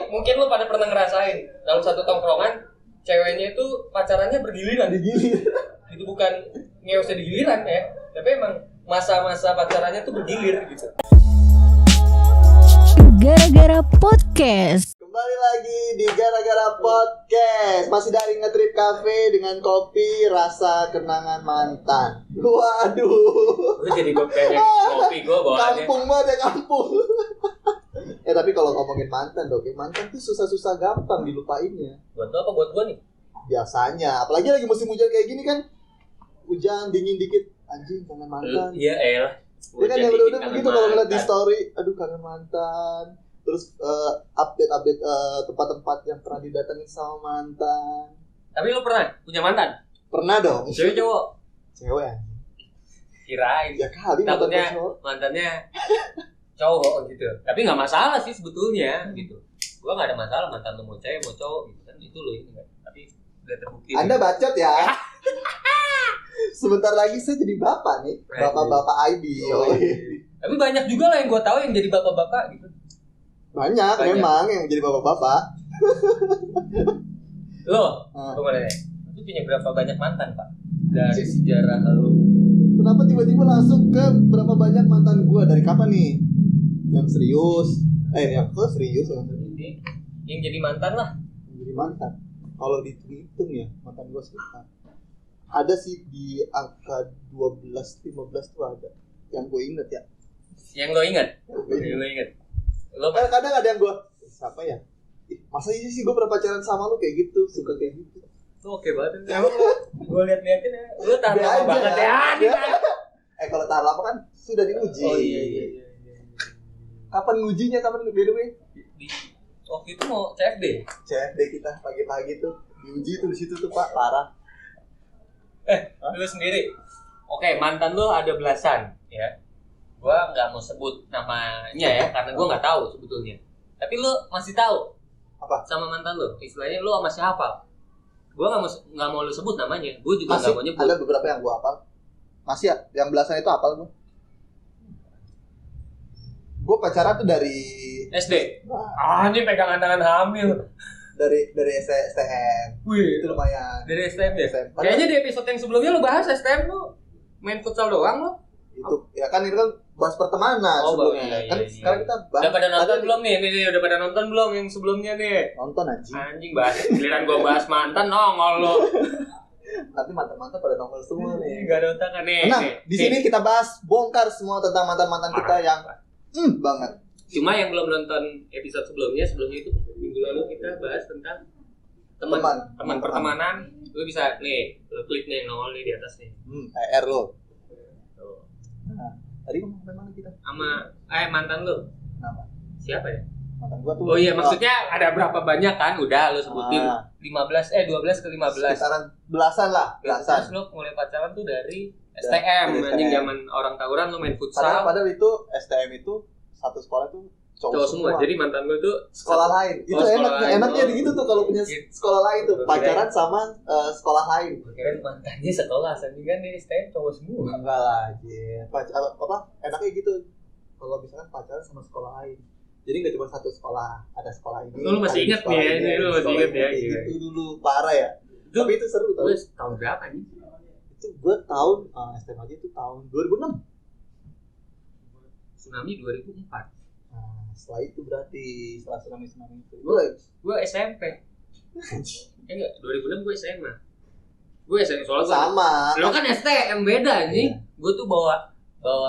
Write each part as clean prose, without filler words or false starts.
mungkin lu pada pernah ngerasain dalam satu tongkrongan ceweknya itu pacarannya bergiliran. Itu bukan ngeosnya di giliran ya, tapi emang masa-masa pacarannya tuh bergilir gitu. Gara-gara podcast. Kembali lagi di Gara-gara Podcast. Masih dari Ngetrip Cafe dengan kopi rasa kenangan mantan. Waduh. Gue jadi pengen kopi gue bawaannya. Kampung banget ya, kampung. Tapi kalau ngomongin mantan tuh susah-susah gampang dilupainnya. Buat lo apa buat gue nih? Biasanya, apalagi lagi musim hujan kayak gini kan. Hujan dingin dikit, anjing kangen mantan. Iya elah. Dia kan yang udah begitu kalau ngeliat di story, aduh kangen mantan. Terus update tempat-tempat yang pernah didatengin sama mantan. Tapi lu pernah punya mantan? Pernah dong. Cewek cowok? Cewek. Kirain. Ya kali takutnya mantannya cowok gitu. Tapi nggak masalah sih sebetulnya gitu. Gua nggak ada masalah mantan lu mau cewek mau cowok gitu kan, itu lo ini kan. Tapi udah terbukti. Anda bacot ya. Sebentar lagi saya jadi bapak nih, bapak-bapak ID. Tapi banyak juga lah yang gua tahu yang jadi bapak-bapak gitu. Banyak memang yang jadi bapak-bapak. Lo, gimana nih? Lu punya berapa banyak mantan, Pak? Dari sejarah lu. Kenapa tiba-tiba langsung ke berapa banyak mantan gua? Dari kapan nih? Yang serius? Yang serius yang serius. Yang jadi mantan lah. Yang jadi mantan. Kalau dihitung ya, mantan gua sekitar ada sih di angka 12-15 tuh ada. Yang gue inget ya. Yang lo inget? Yang lo inget. Lo kadang ada yang gue siapa ya? Masa sih gue pernah pacaran sama lu kayak gitu, suka kayak gitu. Lu oke banget. Emang gue liat-liatin ya. Lu tahan lama banget ya. Kalau tahan lama kan sudah diuji. Oh iya. Kapan ngujinya? Kapan by the way? Waktu itu mau CFD. CFD kita pagi-pagi tuh diuji tuh di situ tuh Pak, parah. Lu sendiri. Oke, mantan lu ada belasan ya. Gua nggak mau sebut namanya ya, karena gua nggak tahu sebetulnya. Tapi lu masih tahu apa sama mantan lu? Istilahnya lu masih hafal. Gua nggak mau lu sebut namanya. Gua juga nggak mau nyebut. Ada beberapa yang gua hafal. Masih ya, yang belasan itu hafal gua. Gua pacaran tuh dari SD. Ini pegangan tangan hamil. Dari STM. Wih, itu lumayan. Dari STM ya? Kayaknya di episode yang sebelumnya lu bahas STM lu main futsal doang lu. Itu ya kan itu kan bahas pertemanan sebelumnya. Iya. Sekarang kita bahas. Udah pada nonton belum nih? Nih udah pada nonton belum yang sebelumnya nih? Nonton anjing. Anjing bahas giliran gua bahas mantan nongol lu. Nanti mantan-mantan pada nongol semua nih. Enggak ada otak kan nih. Nah, di sini kita bahas bongkar semua tentang mantan-mantan kita yang banget. Cuma yang belum nonton episode sebelumnya itu minggu lalu kita bahas tentang teman pertemanan. Lu bisa nih, lu klik nih nongol nih di atas nih. PR lo. Tuh. Nah, tadi ngomong mana kita? Sama mantan lu. Nama. Siapa ya? Mantan gua tuh. Oh iya, maksudnya ada berapa banyak kan? Udah lu sebutin. 12 ke 15. Sekitaran belasan lah, belasan. Terus lu mulai pacaran tuh dari STM, anjing zaman orang tawuran lu main futsal. Padahal itu STM itu satu sekolah tuh cowok semua. Jadi mantan lu tuh sekolah lain. Itu enaknya gitu tuh kalau punya sekolah lain tuh, pacaran sama sekolah lain. Kirain mantannya sekolah, sandingan nih STM cowok semua. Enggak lah, anjir. Enaknya gitu. Kalau misalkan pacaran sama sekolah lain. Jadi enggak cuma satu sekolah, ada sekolah ini. Lu masih ingat nih ya, ini lu masih ingat ya. Itu dulu parah ya. Tapi itu seru tau. Lu tahun berapa nih? Itu gue tahun STM aja itu tahun 2006. Tsunami 2004. Nah, setelah itu berarti setelah tsunami itu. Gue SMP. Enggak, 2006 gue SMA. Gue SMA soalnya sama. Lo kan STM beda nih. Gue tuh bawa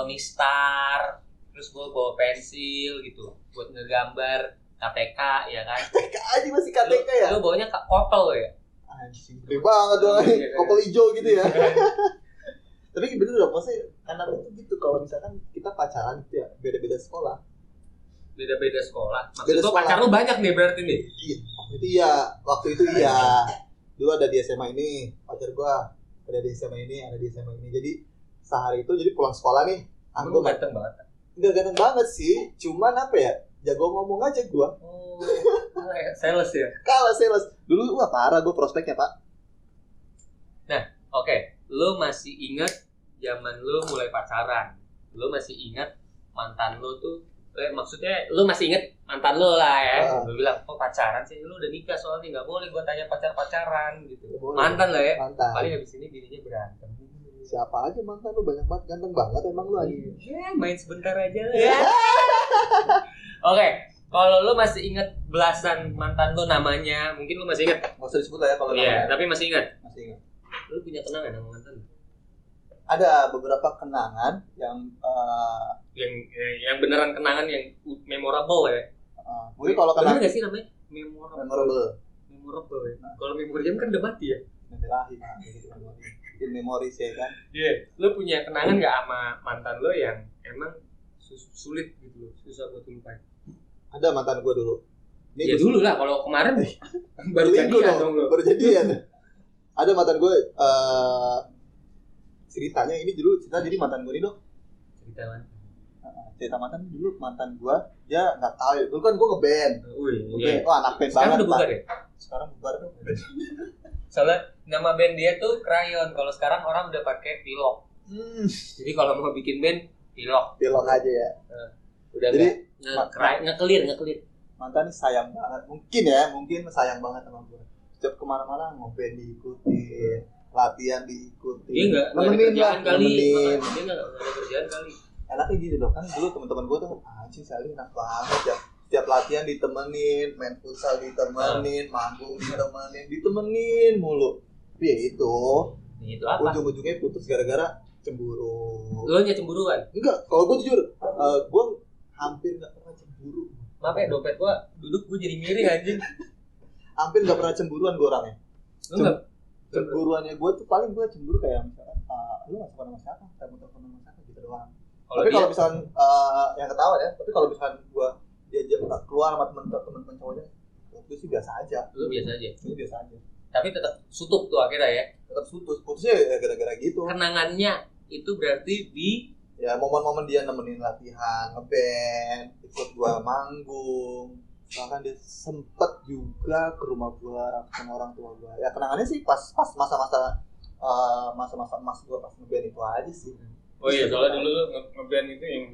mistar, terus gue bawa pensil gitu buat ngegambar KTK ya kan. KTK aja masih KTK ya. Lo bawanya kopel ya. Anjing, gede banget dong. Kopel hijau gitu ya. Tapi bener dong, maksudnya anak itu gitu kalau misalkan kita pacaran gitu ya, beda-beda sekolah. Beda-beda sekolah? Maksud gue pacar lu banyak nih berarti nih? Iya, waktu itu iya. Dulu ada di SMA ini, pacar gua ada di SMA ini, jadi sehari itu jadi pulang sekolah nih. Lu ganteng banget? Enggak ganteng banget sih, cuman apa ya, jago ngomong aja gua. Oh, sales ya? Kalah sales. Dulu wah parah gua prospeknya Pak. Nah, oke. Lu masih ingat zaman lu mulai pacaran, lu masih ingat mantan lu tuh Maksudnya lu masih inget mantan lu lah ya. Lu bilang, "Oh, pacaran sih, lu udah nikah soalnya enggak boleh gua tanya pacaran gitu." Boleh. Mantan lah ya. Mantan. Paling habis ini bininya berantem. Siapa aja mantan lu, banyak banget, ganteng banget emang lu aja. Main sebentar aja lah ya. Oke, kalau lu masih inget belasan mantan lu namanya, mungkin lu masih inget. Nggak usah disebut lah ya kalau Iya, namanya. tapi masih inget. Masih ingat. Lu punya kenangan sama mantan lu? Ada beberapa kenangan yang Yang beneran kenangan yang memorable ya. mungkin kalau bener kenangan nggak sih namanya? Memorable ya. Kalau memori kan udah mati ya. nanti gitu in memories ya kan. Iya. Lu punya kenangan nggak sama mantan lu yang emang sulit gitu loh, susah buat lupain? Ada mantan gue dulu. Ya dulu lah, kalau kemarin baru jadian dong lu. Baru jadian. Ada mantan gue ceritanya ini dulu jadi mantan gue ini dong. Cerita mantan dulu mantan gue dia nggak tahu ya. Dulu kan gue ngeband. Iya. Oh anak band Sekarang banget. udah bubar ya? Sekarang bubar dong. Soalnya nama band dia tuh Crayon. Kalau sekarang orang udah pakai Pilok. Jadi kalau mau bikin band Pilok aja ya. Udah jadi nge-clear. Mantan ini sayang banget. Mungkin sayang banget sama gue. Setiap kemana-mana ngeband diikutin, latihan diikutin. Dia nggak ada kerjaan kali. Dia nggak ada kerjaan kali. Enaknya gini loh, kan dulu teman-teman gue tuh anjing Sally enak banget ya. Setiap latihan ditemenin, main futsal ditemenin, manggung ditemenin mulu. Tapi ya itu apa? ujung-ujungnya putus gara-gara cemburu. Lu nya cemburuan? Enggak, kalau gue jujur, gue hampir nggak pernah cemburu. Maaf ya, dompet gue duduk gue jadi miring anjing. Hampir nggak pernah cemburuan gue orangnya. Lu nggak? Cemburuannya gue tuh paling gue cemburu kayak misalkan, lu nggak suka nama siapa, kamu telepon nama siapa gitu doang. Tapi kalau misalkan yang ketawa ya, tapi kalau misalkan gue diajak keluar sama temen cowoknya, itu sih biasa aja. Lu biasa aja. Itu biasa aja. Tapi tetap sutup tuh akhirnya ya. Tetap putusnya ya gara-gara gitu. Kenangannya itu berarti di Ya momen-momen dia nemenin latihan, ngeband, ikut gua manggung. Bahkan dia sempet juga ke rumah gua sama orang tua gua. Ya kenangannya sih pas masa-masa emas gua pas ngeband itu aja sih. Oh iya, soalnya dulu lu ngeband itu yang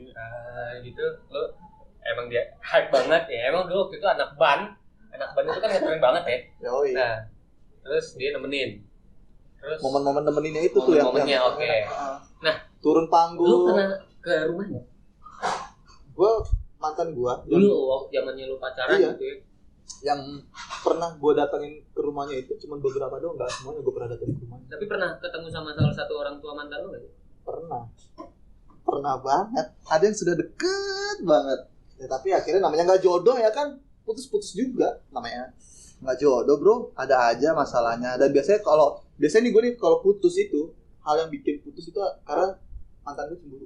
gitu, lu emang dia hype banget ya. Emang dulu waktu itu anak band itu kan ngetren banget ya. Yoi. Nah, terus dia nemenin. Terus momen-momen nemeninnya itu tuh yang oke. Nah, turun panggung. Lu pernah ke rumahnya? Mantan gua dulu waktu zamannya lu pacaran gitu ya. Yang pernah gua datengin ke rumahnya itu cuma beberapa doang, enggak semuanya gua pernah datengin ke rumahnya. Tapi pernah ketemu sama salah satu orang tua mantan lu enggak? Pernah banget. Ada yang sudah deket banget. Ya, tapi akhirnya namanya nggak jodoh ya kan, putus juga namanya. Nggak jodoh bro, ada aja masalahnya. Dan biasanya nih gue nih kalau putus itu, hal yang bikin putus itu karena mantan gue cemburu.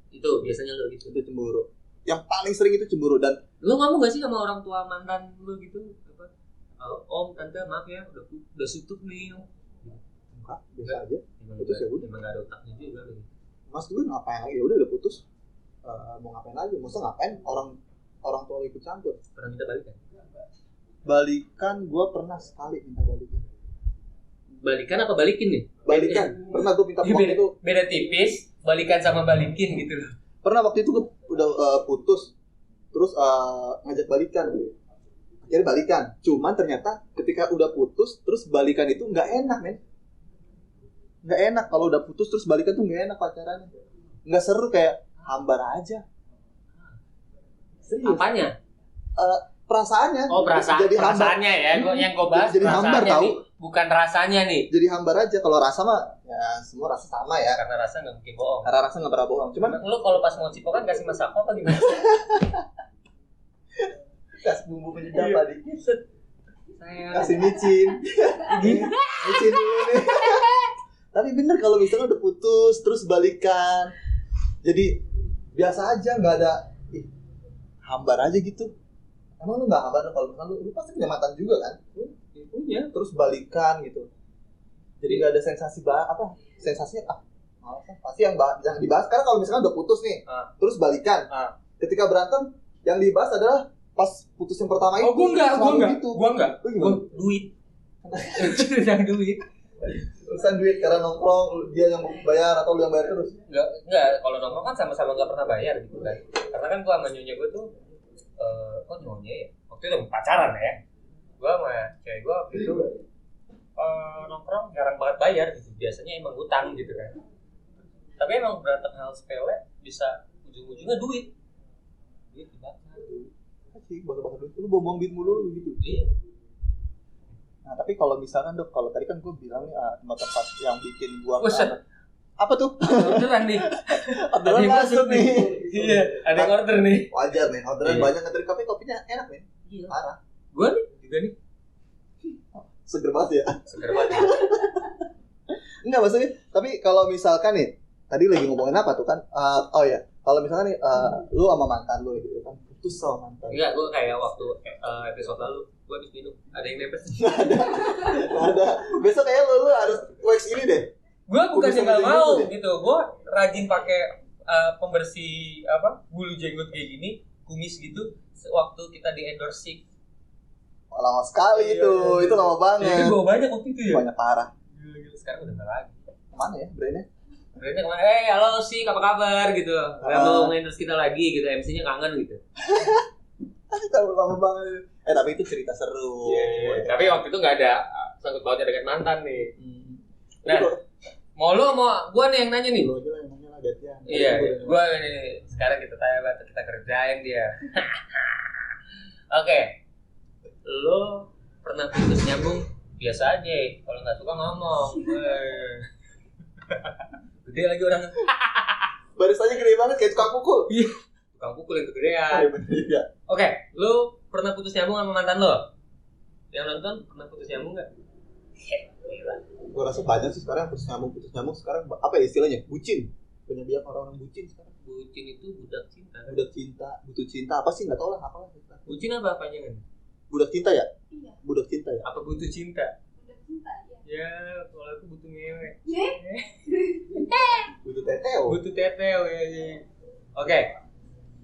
Itu biasanya lo gitu. Itu cemburu. Yang paling sering itu cemburu. Dan lu ngomong gak sih sama orang tua mantan lu gitu? Apa? Om, tante, maaf ya, udah sutup nih. Enggak, biasa aja. Putus ya udah. Emang gak ada otaknya juga lu. Mas dulu ngapain lagi? Ya udah putus. Mau ngapain lagi? Maksudnya ngapain orang tua ikut campur? Pernah minta balikan? Balikan gue pernah sekali minta balikan. Balikan apa balikin nih? Balikan. Pernah gue minta waktu itu. Beda tipis, balikan sama balikin gitu loh. Pernah waktu itu gue udah putus, terus ngajak balikan. Akhirnya balikan. Cuman ternyata ketika udah putus, terus balikan itu nggak enak, men. Nggak enak kalau udah putus terus balikan tuh nggak enak pacarannya. Nggak seru, kayak hambar aja. Serius. Apanya? Perasaannya. Oh, perasaannya ya. Yang gue bahas jadi hambar tahu. Bukan rasanya nih. Jadi hambar aja. Kalau rasa mah ya semua rasa sama ya. Karena rasa nggak mungkin bohong. Karena rasa nggak pernah bohong. Cuman lu kalau pas mau cipokan kasih masako apa gimana? kasih bumbu penyedap tadi. Kasih micin. Micin dulu nih. Tapi bener kalau misalnya udah putus terus balikan. Jadi biasa aja, nggak ada hambar aja gitu. Emang lu nggak hambar kalau misalnya lu pasti punya mantan juga kan? Punya. Terus balikan gitu. Jadi nggak ada sensasi sensasinya pasti yang dibahas. Karena kalau misalnya udah putus nih, terus balikan. Ketika berantem, yang dibahas adalah pas putus yang pertama itu. Gue enggak. Gitu. Gue duit. Yang duit. Urusan duit karena nongkrong dia yang bayar atau lu yang bayar terus? Enggak, kalau nongkrong kan sama-sama nggak pernah bayar gitu kan. Karena kan gua sama nyonya gua tuh kok nyonya ya? Waktu itu pacaran ya. Gua sama cewek gua waktu itu nongkrong jarang banget bayar gitu. Biasanya emang utang gitu kan. Tapi emang berantem hal sepele bisa ujung-ujungnya duit. Duit dibakar. Sih, bakar-bakar duit. Lu bohong duit mulu gitu. Iya. Nah, tapi kalau misalkan Dok, kalau tadi kan gue bilang nih tempat-tempat yang bikin gua Buset. apa tuh? Orderan nih. Orderan masuk nih. Iya, ada yang order nih. Wajar nih, orderan Iya. banyak dari kafe, kopinya enak nih. Iya. Parah. Gua nih juga nih. Seger banget ya. Seger banget. Enggak maksudnya, tapi kalau misalkan nih, tadi lagi ngomongin apa tuh kan? Oh ya, kalau misalkan nih, lu sama mantan lu gitu kan, putus sama mantan. Enggak, gua kayak waktu episode lalu gua habis minum, ada yang nempel. Ada. Besok kayak lu harus wax ini deh. Gua bukannya Kumis nggak sama mau jenggot gitu, gua rajin pakai pembersih bulu jenggot kayak gini, kumis gitu. Waktu kita di endorse Sik. Lama sekali itu lama banget. Jadi gua banyak waktu itu ya. Banyak parah. Gila, sekarang udah nggak lagi. Kemana ya brandnya? Berarti kemarin, halo Sik, apa kabar gitu. Nggak mau endorse kita lagi gitu, MC-nya kangen gitu. Tahu lama banget. Tapi itu cerita seru. Iya. Tapi waktu itu nggak ada sangkut pautnya dengan mantan nih. Nah, Itu, mau gua nih yang nanya nih. lu aja lah yang nanya lah gantian. Iya, gua ini sekarang kita tanya kita kerjain dia. Oke, lo pernah putus nyambung? Biasa aja, kalau nggak suka ngomong. Gede lagi orang. Barisannya gede banget kayak tukang pukul. Iya, tukang pukul yang kegedean. Iya bener juga. Oke, lo pernah putus nyambung sama mantan lo? Yang nonton pernah putus nyambung nggak? Gila. Gue rasa banyak sih sekarang putus nyambung sekarang apa ya istilahnya? Bucin. Banyak orang-orang bucin sekarang. Bucin itu budak cinta. Budak cinta, butuh cinta apa sih nggak tahu lah apa lah. Bucin apa panjangan? Budak cinta ya? Iya, Budak cinta ya? Apa butuh cinta? udah cinta ya. Ya, kalau aku butuh ngewe. Butuh teteo. Butuh teteo ya. Oke.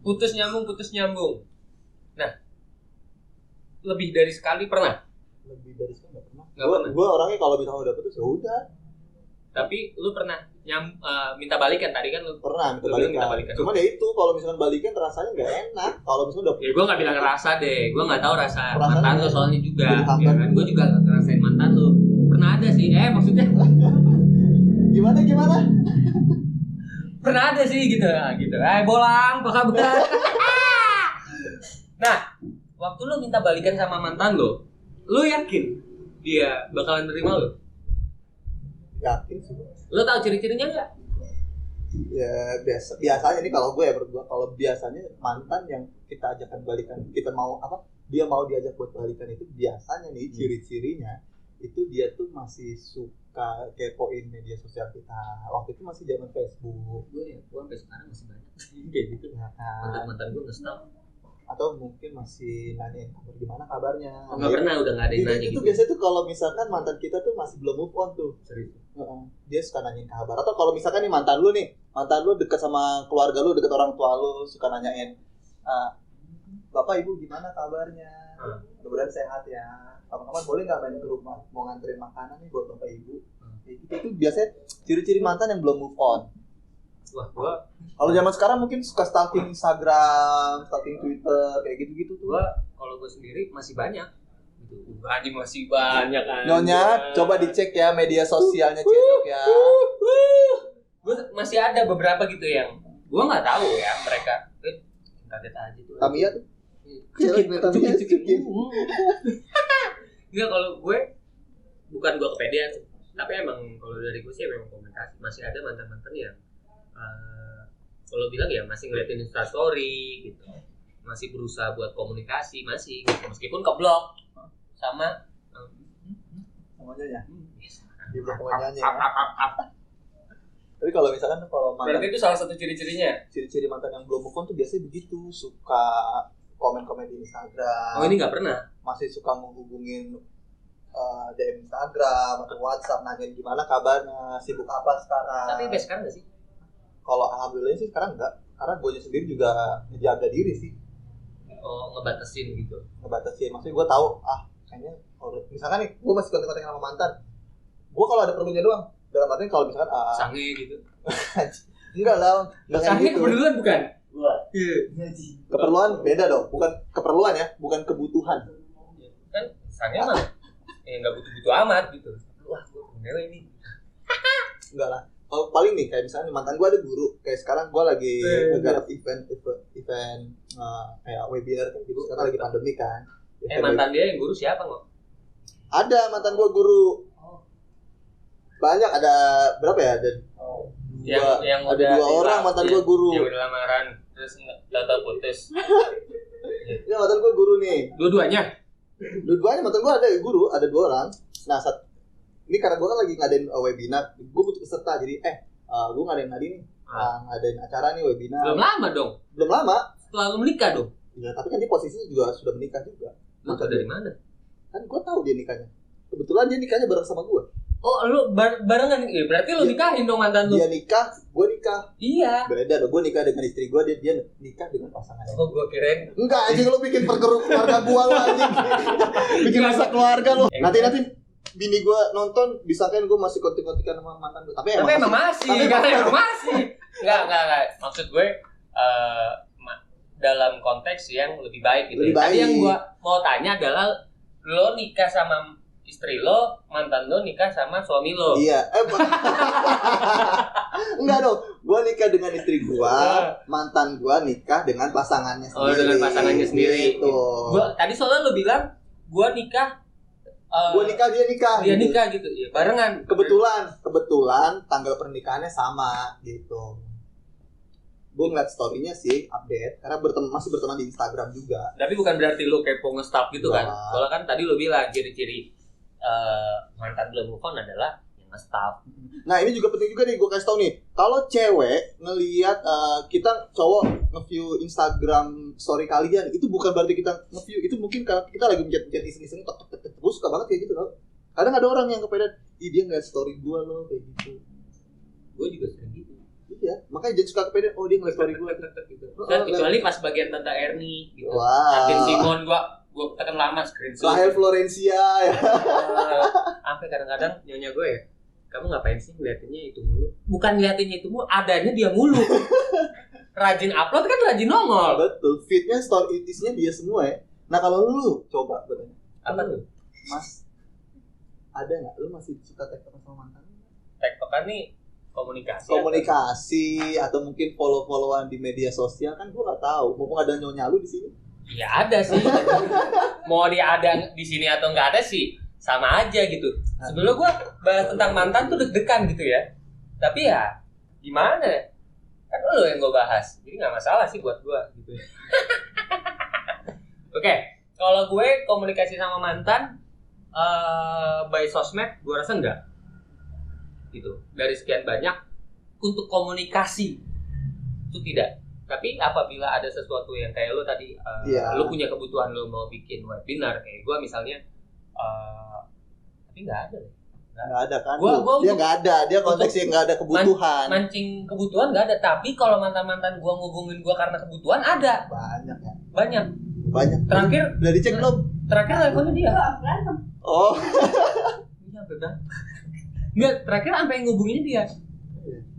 Putus nyambung. Nah, lebih dari sekali pernah? Lebih dari sekali nggak pernah. Nggak pernah. Gue orangnya kalau misalnya udah putus ya udah. Tapi lu pernah minta balikan tadi kan lu? Pernah Lu bilang minta balikan. Cuman ya itu kalau misalkan balikan rasanya nggak enak. Kalau misalnya udah Ya gue nggak bilang ngerasa deh, gue nggak tahu rasa Rasanya mantan lu soalnya juga. jadi Ya kan, gue juga nggak ngerasain mantan lu. Pernah ada sih, maksudnya gimana? pernah ada sih gitu. Bolang, apa kabar? Nah, waktu lu minta balikan sama mantan lu yakin dia bakalan nerima lu? Yakin sih. Lu tahu ciri-cirinya nggak? Ya biasanya nih kalau gue ya berdua kalau biasanya mantan yang kita ajakkan balikan kita mau apa dia mau diajak buat balikan itu biasanya nih ciri-cirinya itu dia tuh masih suka kepoin media sosial kita waktu itu masih zaman Facebook Gue sampai sekarang masih banyak kayak gitu. ya kan? Mantan gue nge-stalk. Atau mungkin masih nanyain kabar gimana kabarnya Nggak pernah, udah nggak ada yang nanya itu gitu. biasanya tuh kalau misalkan mantan kita tuh masih belum move on tuh Serius. dia suka nanyain kabar atau kalau misalkan nih mantan lu dekat sama keluarga lu dekat orang tua lu suka nanyain bapak ibu gimana kabarnya mudah-mudahan sehat ya kapan-kapan boleh nggak main ke rumah mau nganterin makanan nih buat bapak ibu itu biasanya ciri-ciri mantan yang belum move on. Wah, gua Kalau zaman sekarang mungkin suka stalking Instagram, stalking Twitter, kayak gitu-gitu tuh. kalau gue sendiri masih banyak gitu. Anjing masih banyak kan. Nyonya, coba dicek ya media sosialnya Cedok ya. Gue masih ada beberapa gitu yang gue nggak tahu ya mereka. Kaget aja tuh. Tamiya tuh. Cukip. Enggak, kalau gue bukan gue kepedean sih. Tapi emang kalau dari gue sih memang komunikasi masih ada mantan-mantan yang kalau bilang ya masih ngeliatin Instastory gitu, masih berusaha buat komunikasi masih gitu. Meskipun keblok sama Namanya ya. Di blok penyanyi ya. Tapi kalau misalkan kalau mantan berarti itu salah satu ciri-cirinya. ciri-ciri mantan yang belum move on tuh biasanya begitu, suka komen-komen di Instagram. Oh, ini nggak pernah. Masih suka menghubungin DM Instagram atau WhatsApp nanyain gimana kabarnya, sibuk apa sekarang. Tapi sampai sekarang nggak sih? Kalau alhamdulillah sih sekarang enggak, karena gue sendiri juga ngejaga diri sih, Oh, ngebatasin gitu. ngebatasin. Maksudnya gue tahu kayaknya kalau misalkan nih gue masih kontak-kontak sama mantan, Gue kalau ada perlunya doang. Dalam artian kalau misalkan sange gitu. enggak lah, enggak kayak Sange gitu. keperluan bukan? Iya. Keperluan beda dong, bukan keperluan ya, bukan kebutuhan. Kan sange mah nggak butuh-butuh amat gitu. Wah, gue ngewe ini. Enggak lah. Kalau paling nih kayak misalnya mantan gue ada guru, kayak sekarang gue lagi ngegarap event kayak webinar kayak gitu. Sekarang lagi pandemi kan. Mantan dia yang guru siapa nggak? Ada mantan gue guru. Banyak, ada berapa ya? Ada yang ada 2 orang mantan gue guru. Yang udah lamaran terus nggak putus. Ya mantan gue guru nih. Dua-duanya Mantan gue ada guru, ada 2 orang. Nah ini karena gue kan lagi ngadain webinar, gue butuh peserta, jadi gue ngadain ngadain acara nih webinar. Belum lama dong. Belum lama. Setelah lu menikah dong. Ya tapi kan dia posisinya juga sudah menikah juga. Lu tau dari mana? Kan gue tahu dia nikahnya. Kebetulan dia nikahnya bareng sama gue. Oh, lu barengan ya? Berarti lu nikahin dong mantan lu. Dia nikah, gue nikah. Iya. Beda dong, gue nikah dengan istri gue, dia nikah dengan pasangannya. Oh, gue kirain. Enggak, anjing, lu bikin perkeruk keluarga gue lu anjing. Bikin masa keluarga lu. Nanti bini gue nonton disangkain gue masih kontik-kontikan sama mantan gue. Tapi emang masih. Enggak. Maksud gue dalam konteks yang lebih baik gitu. Lebih baik. Tadi yang gue mau tanya adalah lo nikah sama istri lo, mantan lo nikah sama suami lo. Iya. Enggak dong. Gue nikah dengan istri gue, mantan gue nikah dengan pasangannya sendiri. Oh, dengan pasangannya sendiri. Gitu. Gua tadi soalnya lo bilang gue nikah. Gue nikah, dia nikah. Dia nikah gitu. Ya, barengan. Kebetulan tanggal pernikahannya sama gitu. Gue ngeliat story-nya sih update karena masih berteman di Instagram juga. Tapi bukan berarti lo kepo nge-stalk gitu kan? Soalnya kan tadi lo bilang ciri-ciri mantan belum move on adalah yang nge-stalk. Nah ini juga penting juga nih, gue kasih tau nih. Kalau cewek ngelihat kita cowok nge-view Instagram story kalian, itu bukan berarti kita nge-view, itu mungkin karena kita lagi mencet-mencet iseng-iseng tek. Gue suka banget kayak gitu loh. Kadang ada orang yang kepedean, ih dia ngeliat story gue loh kayak gitu. Gue juga sering gitu. Iya, makanya jangan suka kepedean, oh dia ngeliat story gue gitu. Kecuali pas bagian Tante Erni gitu. Wow. Atin Simon gue tekan lama screenshot. Rahel Florencia ya. Sampai kadang-kadang nyonya gue ya, kamu ngapain sih ngeliatinnya itu mulu? Bukan ngeliatinnya itu mulu, adanya dia mulu. Rajin upload kan rajin nongol. Betul, feednya story isinya dia semua ya. Nah kalau lu coba bertanya, apa tuh? Mas, ada nggak? Lu masih suka tektokan sama mantan? Tektokan nih komunikasi atau mungkin follow-followan di media sosial kan gue nggak tahu. Mumpung ada nyonya lu di sini. Ya ada sih. Mau dia ada di sini atau nggak ada sih sama aja gitu. Sebelum gue bahas tentang mantan tuh deg-degan gitu ya. Tapi ya gimana? Kan lo yang gue bahas, jadi nggak masalah sih buat gue gitu. Oke, kalau gue komunikasi sama mantan by sosmed, gue rasa enggak. Gitu. Dari sekian banyak untuk komunikasi itu tidak. Tapi apabila ada sesuatu yang kayak lo tadi, lo punya kebutuhan, lo mau bikin webinar kayak gue misalnya, tapi nggak ada. Nggak ada kan? Dia nggak ada, dia konteksnya nggak ada kebutuhan. Mancing kebutuhan nggak ada. Tapi kalau mantan-mantan gue ngubungin gue karena kebutuhan ada. Banyak ya. Banyak. Terakhir udah dicek belum? Terakhir teleponnya dia. Oh. Iya benar. Nggak, terakhir sampai ngubunginnya dia.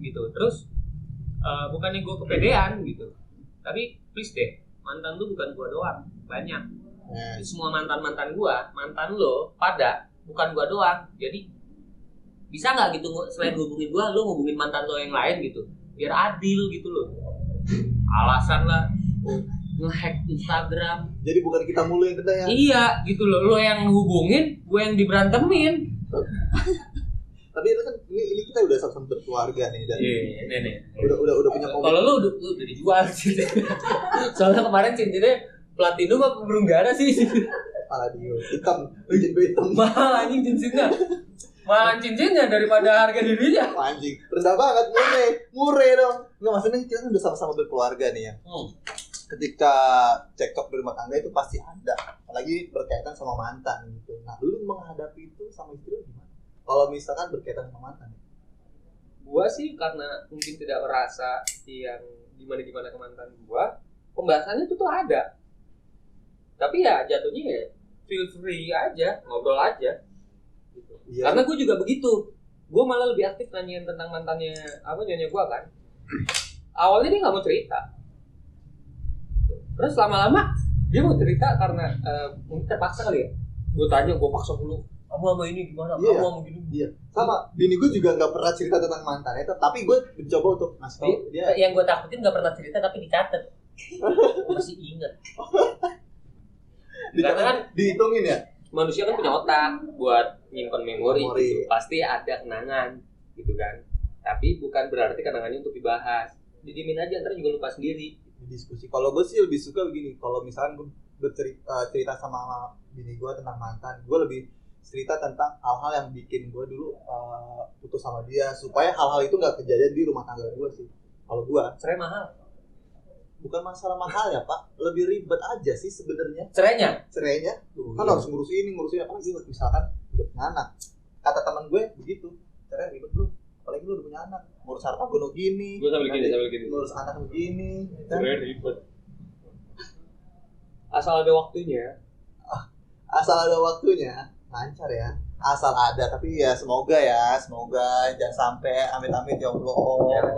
Gitu. Terus bukannya gue kepedean gitu. Tapi please deh, mantan lu bukan gue doang, banyak. Semua mantan gue, mantan lo pada bukan gue doang. Jadi bisa nggak gitu selain hubungin gue, lo hubungin mantan lo yang lain gitu, biar adil gitu loh. Alasan lah nge-hack Instagram. Jadi bukan kita mulu yang kena ya? Iya gitu loh, lo yang hubungin, gue yang diberantemin. Tapi itu kan ini kita udah sama-sama berkeluarga nih dan nih. Udah punya komitmen. Kalau lu udah dijual sih. Soalnya kemarin cincinnya platinum apa berunggara sih? Palladium, hitam, cincin gue hitam. Mahal anjing cincinnya. Mahalan cincinnya daripada harga dirinya. Anjing, rendah banget, murah dong. Nggak, maksudnya kita kan udah sama-sama berkeluarga nih ya. Ketika cekcok di rumah tangga itu pasti ada, apalagi berkaitan sama mantan gitu. Nah, lu menghadapi itu sama istri lu gimana? Kalau misalkan berkaitan sama mantan? Gua sih karena mungkin tidak merasa yang gimana ke mantan gua, pembahasannya itu tuh ada. Tapi ya jatuhnya ya feel free aja, ngobrol aja. gitu. Iya. Karena gue juga begitu. Gue malah lebih aktif nanyain tentang mantannya nyonya gue kan. Awalnya dia nggak mau cerita. Terus lama-lama dia mau cerita karena mungkin terpaksa kali ya. Gue tanya, gue paksa dulu. Kamu sama ini gimana? Iya. Kamu sama gini? Iya. Sama. Bini gue juga nggak pernah cerita tentang mantannya, tapi gue mencoba untuk ngasih tahu dia. Yang gue takutin nggak pernah cerita tapi dicatat. Masih ingat. Karena kan dihitungin ya. manusia kan punya otak buat nyimpen memori. Gitu. Memori. Pasti ada kenangan gitu kan. Tapi bukan berarti kenangannya untuk dibahas. Didiemin aja, ntar juga lupa sendiri. Diskusi. Kalau gue sih lebih suka begini. Kalau misalkan gue cerita sama bini gue tentang mantan, gue lebih cerita tentang hal-hal yang bikin gue dulu putus sama dia, supaya hal-hal itu nggak kejadian di rumah tangga gue sih. Kalau gue Cerai mahal. bukan masalah mahal ya pak, lebih ribet aja sih sebenarnya. Cerainya? Cerainya kan harus ngurus ini ngurus apa sih, misalkan udah punya anak. Kata teman gue begitu, cerai ribet bro, apalagi lu udah punya anak, ngurus harta gono gini, Gue sambil gini. ngurus anak begini, kan? Cerai ribet. Asal ada waktunya. Asal ada waktunya lancar ya, asal ada. Tapi ya semoga jangan sampai amit-amit ya Allah.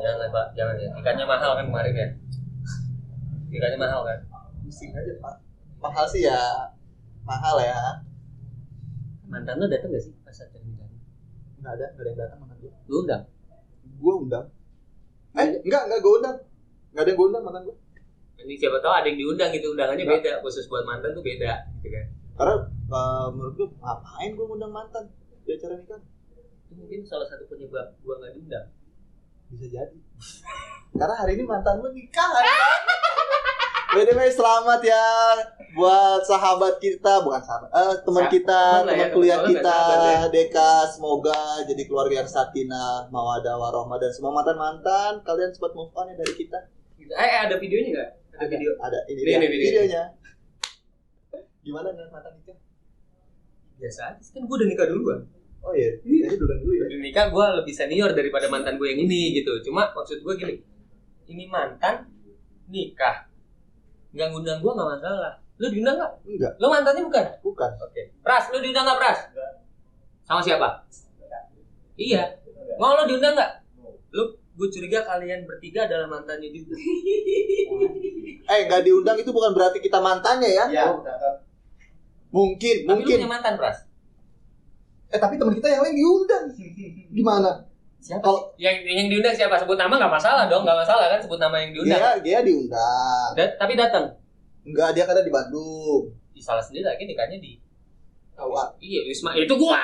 Jangan Pak, jangan ya. Ikannya mahal kan kemarin ya. Ikannya mahal kan. Pusing aja pak, mahal sih ya, mahal ya. Mantan lu datang gak sih pas acara nikahan? Nggak ada yang datang mantan gue. Lu undang? Gue undang. Enggak gue undang. Nggak ada yang gue undang mantan gue. Ini siapa tahu ada yang diundang gitu, undangannya beda, khusus buat mantan tuh beda gitu kan. Karena menurut gue ngapain gue ngundang mantan di acara nikah? Itu mungkin salah satu penyebab gua nggak diundang. Bisa jadi. Karena hari ini mantan lu nikah. By selamat ya buat sahabat kita, bukan sahabat, teman kita, teman kuliah kita, Deka. Semoga jadi keluarga yang sakinah, mawaddah, warahmah, dan semua mantan-mantan kalian cepat move on ya dari kita. Ada videonya nggak? Ada video. Ada. Ini Ini videonya. Gimana dengan mantan nikah? Biasa aja, kan gua udah nikah duluan. Oh iya, jadi duluan dulu ya. Udah nikah gua lebih senior daripada mantan gue yang ini gitu. Cuma maksud gua gini, ini mantan nikah, nggak ngundang gua nggak masalah. Lu diundang nggak? Enggak. Lu mantannya bukan? Bukan. Oke. Pras, lu diundang nggak Pras? Enggak. Sama siapa? Iya. Mau lu diundang nggak? Lu, gue curiga kalian bertiga adalah mantannya juga. Nggak diundang itu bukan berarti kita mantannya ya? Iya. Mungkin. Tapi lu punya mantan, Pras? Tapi teman kita yang lain diundang. Gimana? Siapa? Kalau yang diundang siapa? Sebut nama nggak masalah dong, nggak masalah kan sebut nama yang diundang. dia diundang. Tapi datang. Enggak, dia kadang di Bandung. Salah sendiri lagi nikahnya di. Awak. Iya, Wisma itu gua.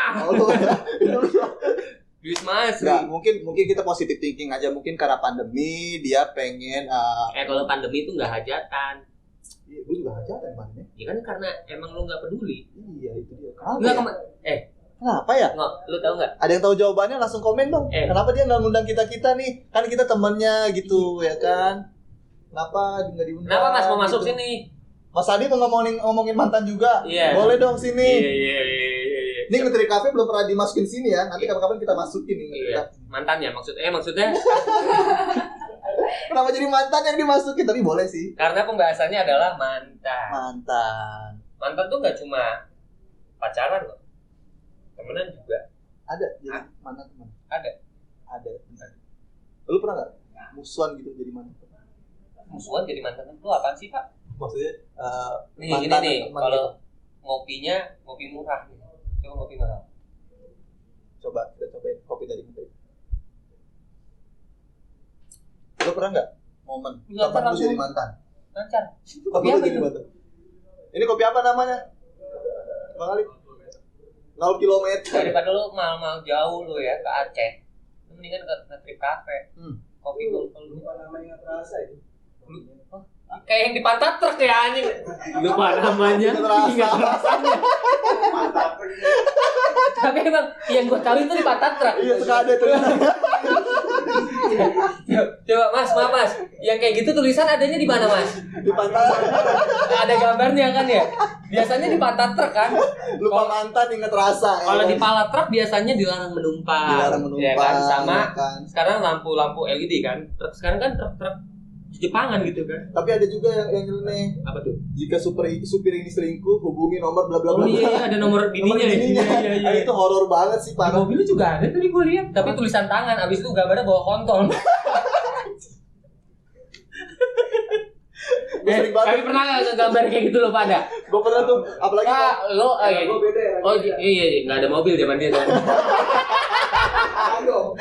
Wisma Asri. Enggak, mungkin kita positive thinking aja, mungkin karena pandemi dia pengen Kalau pandemi itu nggak hajatan. Iya, gue juga hajatan kemarin. Ya kan karena emang lu nggak peduli. Iya, itu dia. Nggak Kenapa ya? Nggak, lu tahu nggak? Ada yang tahu jawabannya langsung komen dong. Kenapa dia nggak ngundang kita nih? Kan kita temennya gitu, ya kan? Kenapa nggak diundang? Kenapa Mas mau masuk gitu. sini? Mas Adi mau ngomongin mantan juga. Iya. Boleh dong sini. Iya. Ini Ngetrik Cafe belum pernah dimasukin sini ya. Nanti kapan-kapan kita masukin nih Ngetrik Iya. Cafe. Mantannya maksudnya Kenapa jadi mantan yang dimasukin? Tapi boleh sih. karena pembahasannya adalah mantan. Mantan tuh nggak cuma pacaran loh, temenan juga. Ada jadi mantan teman. Ada. Lu pernah nggak musuhan gitu jadi mantan? Musuhan jadi mantan itu apaan sih Pak? Maksudnya Ini mantan nih, teman kalau gitu. ngopinya ngopi murah nih. Coba ngopi mahal. Coba kita cobain kopi dari Menteri. Lu pernah nggak momen Nggak, teman lu langsung. jadi mantan? Lancar. Kopi Kopi apa itu? mantan. Ini kopi apa namanya? Bang Ali? 0 kilometer. Daripada lu mal jauh lu ya ke Aceh, lu mendingan ke Ngetrik Cafe. Kopi lu namanya terasa itu. kayak yang di pantat truk ya anjing. Lupa namanya. Ingat rasanya. Tapi emang yang gua tahu itu di pantat truk. Iya, suka ada tuh. Coba Mas, maaf Mas. Yang kayak gitu tulisan adanya di mana Mas? Di pantat. Ada gambarnya kan ya? Biasanya di pantat truk kan? Lupa mantan inget rasa. Kalau di pala truk biasanya dilarang menumpang. Dilarang menumpang. Ya kan? Sama kan. sekarang lampu-lampu LED kan. Truk sekarang kan truk Jepangan gitu kan. Tapi ada juga yang nyeleneh. Apa tuh? Jika supir ini selingkuh, hubungi nomor bla bla Oh bla. iya, ada nomor bininya ya. Iya. Itu horor banget sih Di parah. mobilnya juga ada tadi gue lihat, tapi tulisan tangan. Abis itu gambarnya bawa kontol. Sering banget. Tapi pernah nggak gambar kayak gitu lo pada? Gue pernah tuh, apalagi Kak, lo gue beda ya. oh iya nggak ada mobil zaman dia kan. Aduh.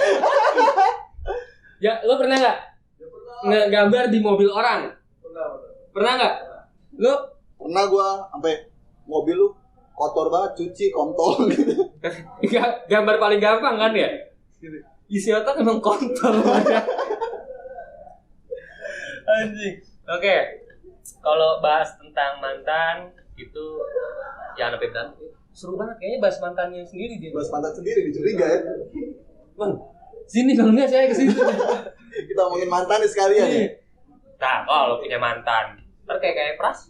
Ya lo pernah nggak ngegambar di mobil orang? Pernah nggak? Lo Pernah gue sampai mobil lu kotor banget, cuci kontol gitu. gambar paling gampang kan ya? Isi otak emang kontol. Anjing. Oke. Kalau bahas tentang mantan itu jangan sampai berantem. Seru banget kayaknya bahas mantannya sendiri dia. Bahas mantan sendiri dicuriga ya. Bang, sini kalau enggak saya ke situ. Kita ngomongin mantan nih sekalian ya. Nah, kalau punya mantan, ntar kayak Pras.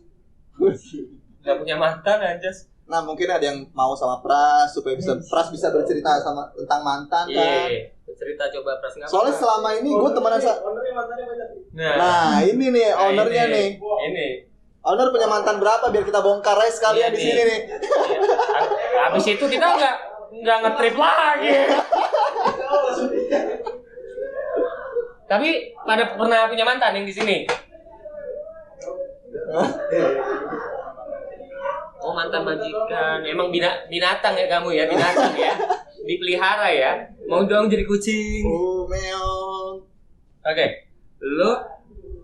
Gak punya mantan aja. Nah mungkin ada yang mau sama Pras supaya Pras bisa bercerita sama tentang mantan kan. Iya. Cerita coba Pras nggak? Soalnya selama ini gue temenan Nah ini nih ownernya nih. Ini. Owner punya mantan berapa biar kita bongkar aja sekalian Iya, di sini nih. Habis itu kita nggak ngetrip lagi. Tapi pada pernah punya mantan yang di sini. Oh mantan majikan, emang binatang ya kamu ya, binatang ya, dipelihara ya. Mau dong jadi kucing. Oh meong. Oke, lo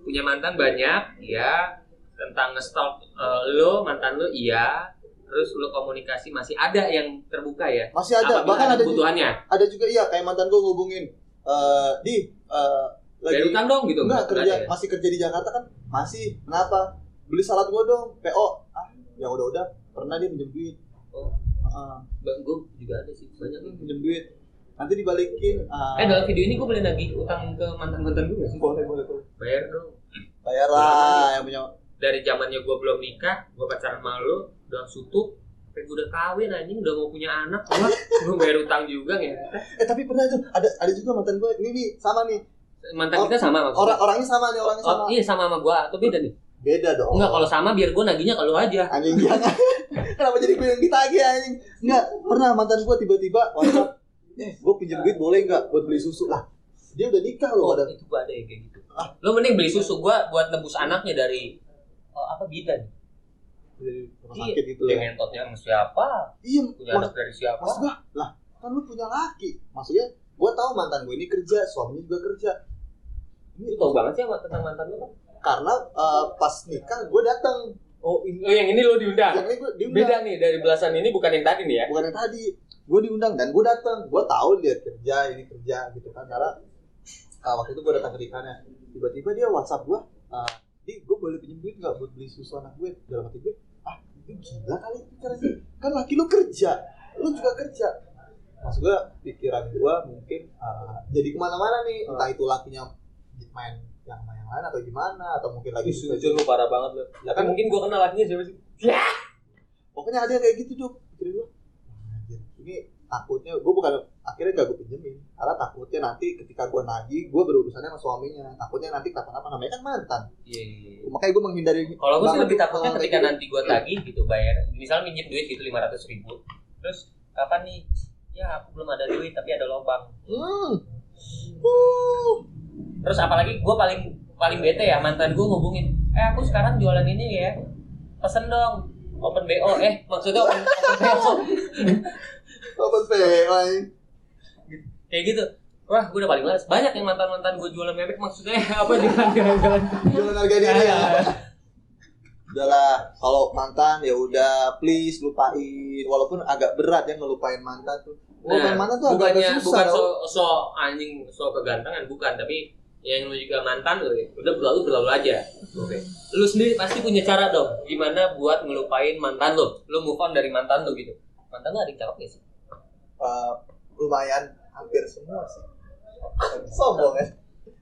punya mantan banyak, ya. Tentang nge-stalk lo, mantan lo, iya. Terus lo komunikasi masih ada yang terbuka ya? Masih ada, apabila bahkan ada kebutuhannya. Ada juga iya, kayak mantan gue ngubungin. Lagi Bayar utang dong gitu. enggak kerja, ya? masih kerja di Jakarta kan? Masih. Kenapa? Beli salad gue dong, PO. Ya udah. Pernah dia pinjam duit. Oh, gue juga ada sih banyak yang Pinjam duit. Nanti dibalikin. dalam video ini gue boleh nagih utang ke mantan-mantan gue nggak sih? Boleh. Bayar dong. Bayar lah yang punya. Dari zamannya gue belum nikah, gue pacaran sama lo, udah sutup, sampai gue udah kawin anjing, udah mau punya anak, gue bayar utang juga ya. Tapi pernah tuh ada juga mantan gue. Ini sama nih. Mantan kita sama maksudnya? Orangnya sama nih, orangnya sama. Oh, iya sama gue, atau beda nih? Beda dong. Enggak, kalau sama biar gue nagihnya ke lo aja. Anjing jangan. Kenapa jadi gue yang ditagih anjing? Enggak, pernah mantan gue tiba-tiba WhatsApp, gue pinjam duit boleh enggak buat beli susu lah. Dia udah nikah loh. Itu gue ada yang kayak gitu. Lo mending beli susu gue buat nebus anaknya dari bidan. Dari rumah sakit itu Dia ya. ngentotnya sama siapa? Iya, Punya anak dari siapa? Maksud gue, lah kan lu punya laki. Maksudnya, gue tahu mantan gue ini kerja, suaminya juga kerja. Lu tau banget sih tentang mantan lu kan? Karena pas nikah gue datang. Oh, yang ini lo diundang? Yang ini gue diundang. Beda nih, dari belasan ini bukan yang tadi nih ya? Bukan yang tadi. Gue diundang dan gue datang. Gue tahu dia kerja, ini kerja gitu kan. Karena waktu itu gue datang ke nikahnya. Tiba-tiba dia WhatsApp gue, Di, gue boleh pinjam duit nggak buat beli susu anak gue? Dalam hati gue, itu gila kali pikirannya. Kan laki lu kerja, lu juga kerja. Maksud gue, pikiran gue mungkin jadi kemana-mana nih. Entah itu lakinya main yang lain atau gimana, atau mungkin lagi Jujur lu parah banget lu. Ya kan mungkin gue kenal lakinya siapa sih? Ya. Pokoknya ada yang kayak gitu tuh. Pikiran gue, ini takutnya gue bukan akhirnya gak gue pinjemin karena takutnya nanti ketika gue nagih gue berurusannya sama suaminya, takutnya nanti kenapa-napa, namanya kan mantan. Iya. Makanya gue menghindari. Kalau gue sih lebih takutnya ketika gitu. nanti gue tagih gitu bayar, misal minjem duit gitu 500.000, terus kapan nih? Ya aku belum ada duit tapi ada lobang. Terus apalagi gue paling bete ya, mantan gue ngubungin, aku sekarang jualan ini ya, pesen dong open BO, maksudnya open BO. Open PO Kayak gitu. Wah, gue udah paling males. Banyak yang mantan-mantan gue jualan bebek, maksudnya apa jalan-jalan. Jualan harga diri ya. Udahlah, kalau mantan ya udah please lupain. Walaupun agak berat ya ngelupain mantan tuh. Ngelupain mantan tuh agak susah. Bukan so kegantengan, bukan, tapi yang lu juga mantan lu ya. Udah berlalu aja. Oke. Lu sendiri pasti punya cara dong gimana buat ngelupain mantan lu. Lu move on dari mantan lu gitu. Mantan lu ada yang cakep gak sih? Lumayan, hampir semua sih. Sombong ya.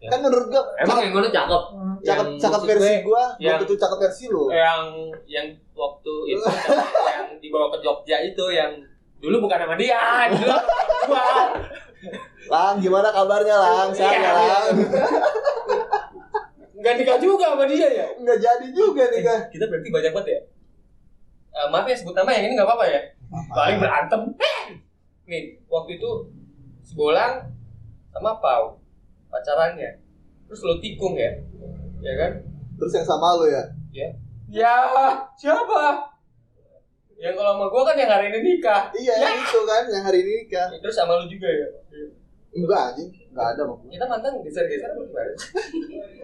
Kan menurut gua emang yang mana cakep? Cakep versi gua, belum tentu cakep versi lu. Yang waktu itu yang dibawa ke Jogja itu yang dulu bukan sama dia, dulu sama gua. Lang, gimana kabarnya Lang? Sehat ya Lang? Nggak nikah juga sama dia ya? Nggak jadi juga nikah. Kita berarti banyak banget ya? Maaf ya sebut nama yang ini nggak apa-apa ya? Paling berantem. Nih, waktu itu si Bolang sama Pau pacarannya. Terus lo tikung ya? Ya kan? Terus yang sama lo ya? Ya. Ya, siapa? Yang kalau sama gue kan yang hari ini nikah. Iya, yang itu kan yang hari ini nikah. Terus sama lu juga ya? Enggak anjing, enggak ada mau. Kita mantan geser-geser apa gimana?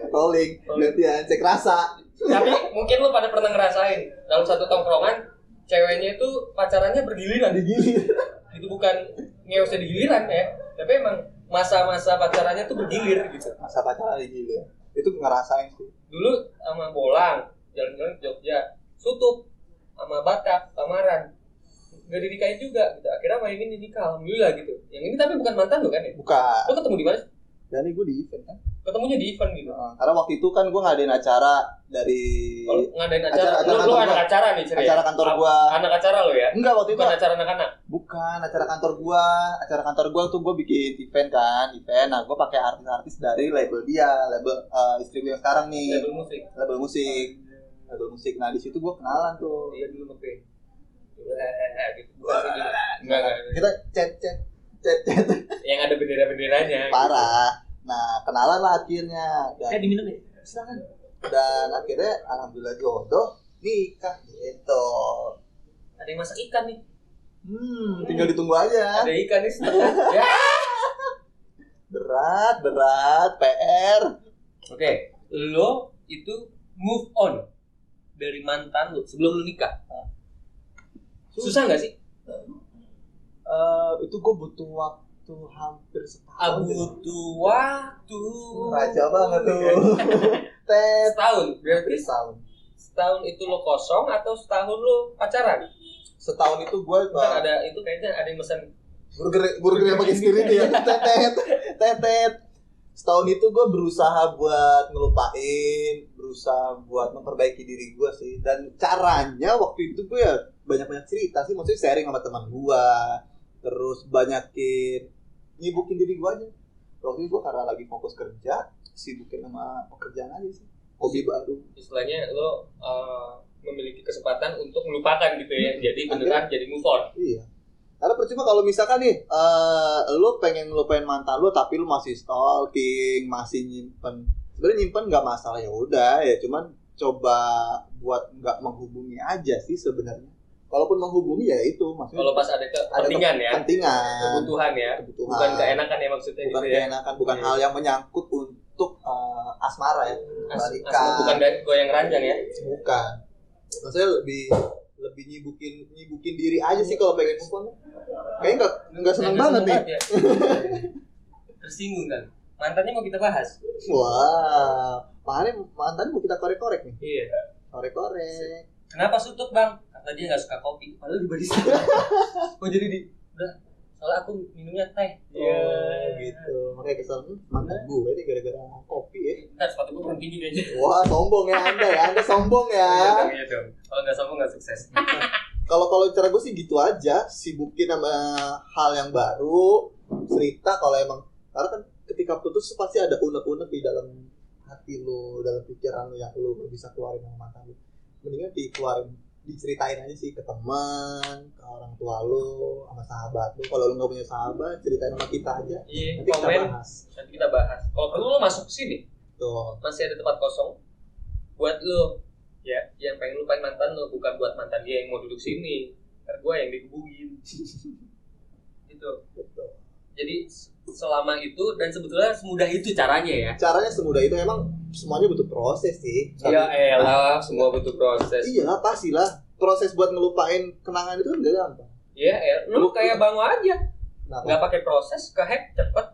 Rolling, gantian cek rasa. Tapi mungkin lu pada pernah ngerasain dalam satu tongkrongan ceweknya itu pacarannya bergiliran. Digilir. Itu bukan ngeusnya di giliran ya, tapi emang masa-masa pacarannya tuh bergilir gitu. Masa pacaran digilir. Itu ngerasain sih. Dulu sama Bolang jalan-jalan ke Jogja, Sutup sama Batak, Kamaran, nggak dinikahin juga gitu. Akhirnya main ini nikah, alhamdulillah gitu. Yang ini tapi bukan mantan lo kan ya? Bukan. Lo ketemu di mana? Dan gue di event kan. Ketemunya di event gitu. Karena waktu itu kan gue ngadain acara dari Kalau ngadain acara, acara lu kantor anak gua. acara nih ceria. Acara kantor gua. Anak acara lo ya? Enggak waktu itu. Bukan acara anak-anak. Bukan acara kantor gua. Acara kantor gua tuh gua bikin event kan, event. Nah, gua pakai artis-artis dari label dia, label istri gua yang sekarang nih. Label musik. Label musik. Label musik. Nah, di situ gua kenalan tuh. Iya dulu pakai. Gitu. Bukan sini. Enggak. Kita chat. Yang ada bendera-benderanya. Parah. Nah, kenalan lah akhirnya. Dan Diminum ya? silakan. Dan akhirnya alhamdulillah jodoh, nikah gitu. Ada yang masak ikan nih. Tinggal ditunggu aja. Ada ikan nih setengah. Ya. Berat, PR. Oke, lo itu move on dari mantan lo sebelum lo nikah. Susah nggak sih? Itu gue butuh waktu hampir setahun. Butuh waktu. Raja banget tuh. Setahun. Berarti setahun. setahun itu lo kosong atau setahun lo pacaran? Setahun itu gue Kan ada itu kayaknya ada yang pesan burger yang pakai sendiri tuh ya. Tetet. Setahun itu gue berusaha buat ngelupain, berusaha buat memperbaiki diri gue sih. Dan caranya waktu itu gue ya banyak-banyak cerita sih, maksudnya sharing sama teman gue, terus banyakin nyibukin diri gue aja. Waktu itu gue karena lagi fokus kerja, sibukin sama pekerjaan aja sih, hobi baru. Istilahnya lo memiliki kesempatan untuk melupakan gitu ya, jadi beneran jadi move on. Iya. Karena percuma kalau misalkan nih, lo pengen ngelupain mantan lo tapi lo masih stalking, masih nyimpen. Sebenarnya nyimpen nggak masalah, ya udah ya, cuman coba buat nggak menghubungi aja sih sebenarnya. Kalaupun menghubungi ya itu maksudnya. Kalau pas ada kepentingan ya. Kepentingan. Kebutuhan ya. Bukan keenakan ya maksudnya bukan gitu ya. keenakan, bukan hal yang menyangkut untuk asmara ya. Balikan. Bukan goyang ranjang ya. Bukan. Maksudnya lebih nyibukin diri aja sih kalau pengen move on. Kayaknya enggak seneng banget nih. Ya. Tersinggung kan. Mantannya mau kita bahas. Wah, mantan mau kita korek-korek nih. Iya. Korek-korek. Kenapa Sutut bang? Karena dia nggak suka kopi. Padahal di barista. Kok jadi udah. Soalnya aku minumnya teh. Oh, gitu. Makanya kesel mantan gue nih gara-gara kopi ya. Ntar sepatu gue berhenti kayaknya. Wah, sombong ya Anda ya. Anda sombong ya. Iya dong. Kalau nggak sombong nggak sukses. Kalau cara gue sih gitu aja, sibukin sama hal yang baru, cerita kalau emang, karena kan ketika putus pasti ada unek-unek di dalam hati lo, dalam pikiran lo yang lo bisa keluarin sama mantan lo. Mendingan diceritain aja sih ke teman, ke orang tua lo, sama sahabat lo. Kalau lo nggak punya sahabat, ceritain sama kita aja. Iya. Nanti kita bahas. Kalau perlu lo masuk sini. Tuh. Masih ada tempat kosong buat lo. Ya, yang pengen lupain mantan lo, bukan buat mantan dia yang mau duduk sini. Ntar gue yang dikebukin. Gitu. Betul. Jadi selama itu dan sebetulnya semudah itu caranya ya. Caranya semudah itu, emang semuanya butuh proses sih. Ya elah, semua butuh proses. Iyalah, pastilah. Proses buat ngelupain kenangan itu kan gak gampang. Iya, lu kayak Bango aja. Kenapa? Nggak pakai proses, ke-hack cepet.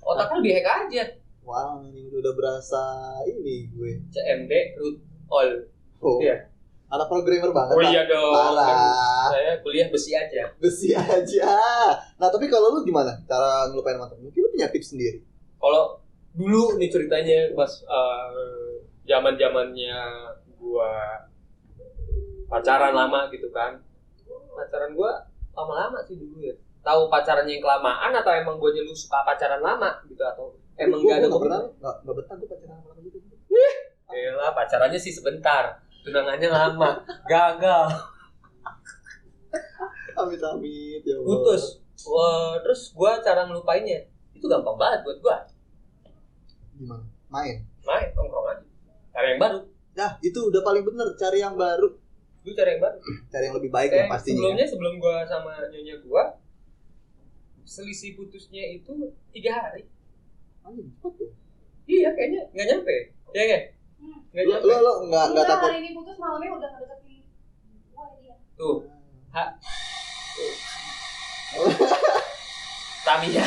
Otak lu di-hack aja. Wah, ini udah berasa ini gue. CMD root all. Oh. Iya. Anak programmer banget. Oh iya dong. Parah. Saya kuliah besi aja. Besi aja. Nah, tapi kalau lu gimana cara ngelupain mantan? Mungkin lu punya tips sendiri. Kalau dulu nih ceritanya pas zaman-zamannya gua pacaran lama gitu kan. Pacaran gua lama-lama sih dulu ya. Tahu pacarannya yang kelamaan atau emang gua nyelu suka pacaran lama gitu, atau emang enggak ada enggak betah gue pacaran lama gitu. Yalah, pacarannya sih sebentar, tunangannya lama, gagal, Amit-amit ya Allah. putus. Wah, terus gue cara ngelupainnya itu gampang banget buat gue. Gimana? Main. Main nongkrong aja, cari yang baru. Nah, itu udah paling bener, cari yang baru. Gue cari yang baru. Cari yang lebih baik ya Kayak pastinya. sebelumnya, sebelum gue sama nyonya gue, selisih putusnya itu 3 hari. Anjing, cepet tuh. Iya, kayaknya nggak nyampe. Ya kan? Nggak nyampe. Lo nggak Enggak, takut. hari ini putus malamnya udah ngedeketin gua dia. Tuh. Tamiya.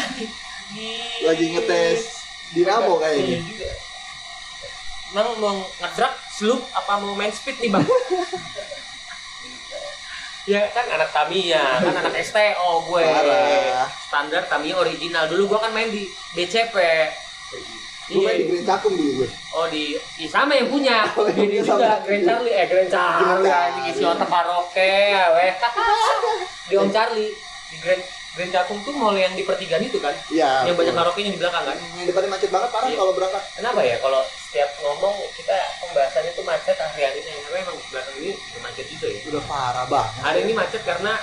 Lagi ngetes dinamo Iya kayaknya. juga. Emang mau ngedrak, sloop, apa mau main speed nih bang? Ya kan anak Tamiya, kan anak STO gue. Parah. Standar Tamiya original. Dulu gue kan main di BCP. Gue main di Green Cakung dulu gue. Oh sama yang punya. Oh, yang Dia punya juga sama. Grand Charlie, Grand Charlie anjing isi otak karaoke, weh. Di Om Charlie, di Grand Cakung tuh mall yang di pertigaan itu kan, Iya. yang banyak betul. karaoke-nya di belakang kan. Yang depannya macet banget parah Iya. kalau berangkat. Kenapa ya kalau setiap ngomong kita pembahasannya tuh macet hari-hari ini, karena emang belakang ini udah macet juga ya. Udah parah banget. Hari ini macet karena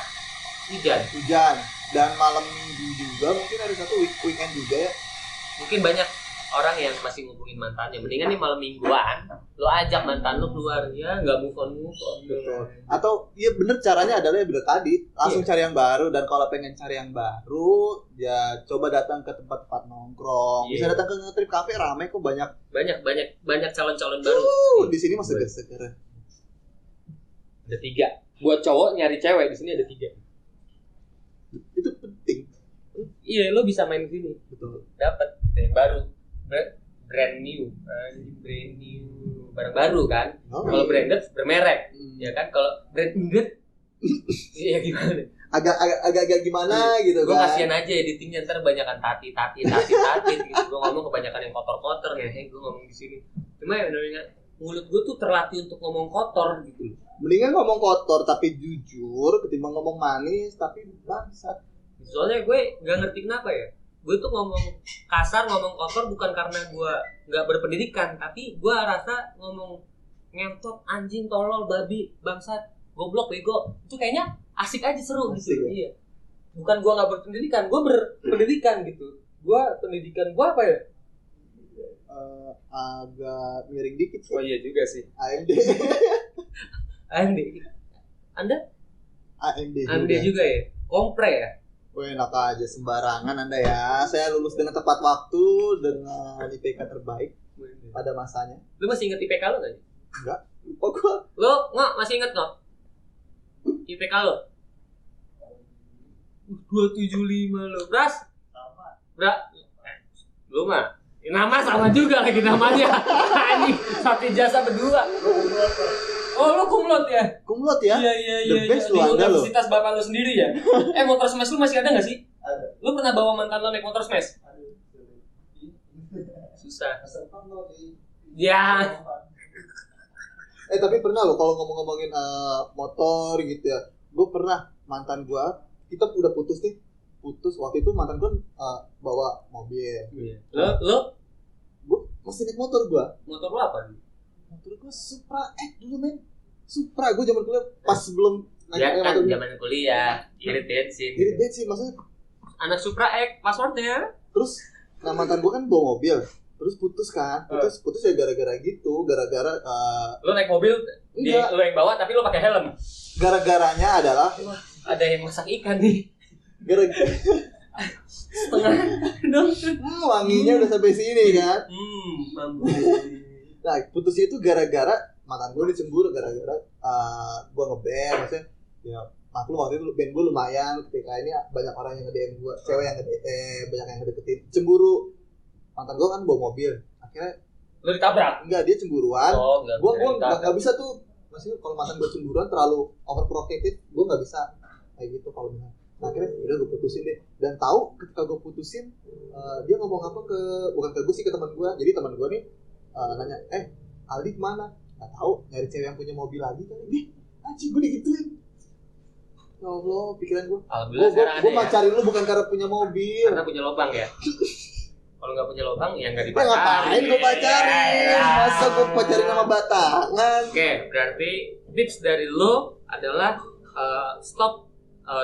hujan. Hujan dan malam minggu juga, mungkin ada satu weekend juga ya. Mungkin banyak orang yang masih ngubungin mantannya. Mendingan nih malam mingguan, lo ajak mantan lo keluar, ya nggak move on. Betul. Atau iya bener caranya adalah ya bener tadi, langsung cari yang baru, dan kalau pengen cari yang baru ya coba datang ke tempat-tempat nongkrong. Bisa Iya. datang ke ngetrip cafe, rame kok, banyak. Banyak calon-calon baru. Di sini masih seger. Ada 3. Buat cowok nyari cewek di sini ada 3. Itu penting. Iya, lo bisa main di sini. Betul. Dapat gitu yang baru. Brand new. Brand new. Barang baru kan. Oh, Kalau branded bermerek, Hmm. ya kan? Kalau branded iya gimana? agak gimana gitu Gue kan. kasihan aja editingnya, ntar banyakan tati gitu. Gue ngomong kebanyakan yang kotor-kotor ya. Gue ngomong di sini. Cuma ya namanya mulut gue tuh terlatih untuk ngomong kotor gitu. Mendingan ngomong kotor tapi jujur ketimbang ngomong manis tapi bangsat. Soalnya gue nggak ngerti kenapa ya. Gue tuh ngomong kasar, ngomong kotor bukan karena gue nggak berpendidikan, tapi gue rasa ngomong ngentot, anjing, tolol, babi, bangsat, goblok, bego itu kayaknya asik aja, seru Asik, gitu. ya? Iya. Bukan gue nggak berpendidikan, gue berpendidikan gitu. Gue pendidikan gue apa ya? Agak miring dikit sih. Oh iya juga sih. AMD. AMD juga ya. Kompre ya. Wah, enak aja sembarangan Anda ya. Saya lulus dengan tepat waktu dengan IPK terbaik pada masanya. Lu masih inget IPK lo nggak sih? Enggak. Oh, gua Lo masih inget nggak? IPK lo? 275 lo. Bras? Lu mah nama sama juga lagi namanya. Anjing, satu jasa berdua. Oh, lu kumlot ya? kumlot ya. Iya. The best Di lu Anda lo. universitas bapak lu sendiri ya? Motor smash lu masih ada nggak sih? Ada. Lu pernah bawa mantan lo naik motor smash? Susah. Ya. Tapi pernah loh kalau ngomong-ngomongin motor gitu ya. Gue pernah, mantan gue, kita udah putus nih. Putus waktu itu mantan gue bawa mobil. Lo Gue masih naik motor gue. motor lo apa? Motor gue Supra X dulu men. Supra gue zaman kuliah pas belum Ya kan motor gue. zaman kuliah, irit bensin. Jadi bensin maksudnya. Anak Supra X, passwordnya. Terus nah mantan gue kan bawa mobil. Terus putus kan. Putus ya gara-gara gitu. Gara-gara Lo naik mobil, enggak. lo yang bawa tapi lo pakai helm. Gara-garanya adalah Ada yang masak ikan nih. gara-gara Setengah dong. wanginya udah sampai sini kan. Mampu. Nah, putusnya itu gara-gara mantan gue dicemburu gara-gara gue ngeband, maksudnya ya maklum waktu itu band gue lumayan, ketika ini banyak orang yang nge-DM gue, cewek yang banyak yang ngedeketin, cemburu. Mantan gue kan bawa mobil, akhirnya Lo ditabrak. enggak, dia cemburuan. Oh, enggak. Gue nggak bisa tuh, maksudnya kalau mantan gue cemburuan terlalu overprotective, gue nggak bisa kayak gitu kalau misalnya. Nah, akhirnya udah gue putusin deh. Dan tahu ketika gue putusin, dia ngomong apa bukan ke gue sih, ke teman gue. Jadi teman gue nih nanya, Aldi kemana? Nggak tahu, nyari cewek yang punya mobil lagi kali. Anjing, gue digituin. Ya Allah, pikiran gue. Alhamdulillah sekarang Gue ada ya. cari lu bukan karena punya mobil. Karena punya lubang ya. Kalau nggak punya lubang ya nggak Ya dipacarin. ngapain gue pacarin? Masa gue pacarin sama batangan? Oke, berarti tips dari lo adalah stop